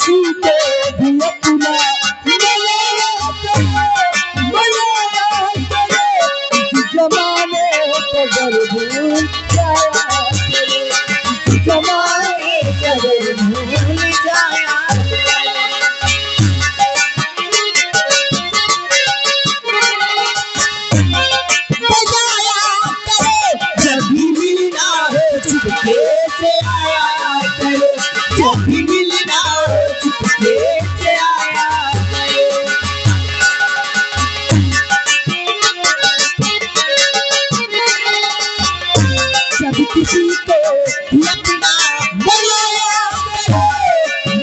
किसी को भी अपना बनाया करे, बनाया करे। इस जमाने को अगर भूल जाया करे, इस जमाने को अगर भूल जाया जब भी मिलना हो चुपके से आया करे। जब किसी को भी अपना बनाया करे,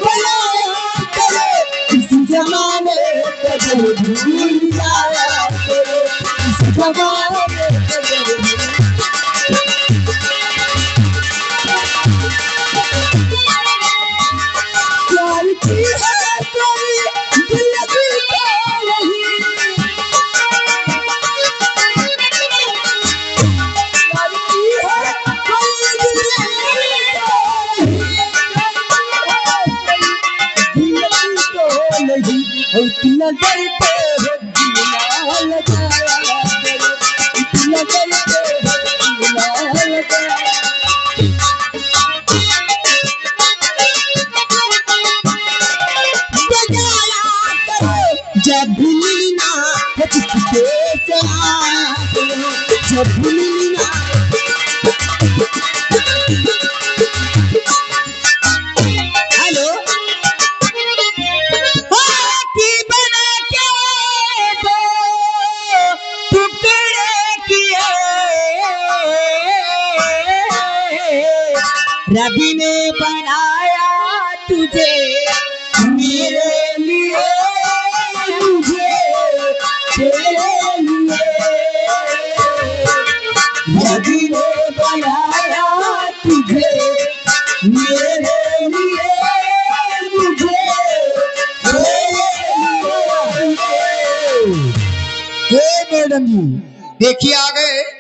बनाया करे। इस जमाने को जब भूल जाया करे, इस जमाने को जब इतना डरते हो दिल लगाया करे, इतना डरते हो दिल लगाया। जब भी मिलना हो चुपके से आया करो, जब भी मिलना। हेलो की बना के दो टुकड़े किए, रबी ने बनाया तुझे मेरे लिए, रबी ने बनाया तुझे मेरे लिए, मुझे मैडम जी देखिए आ गए।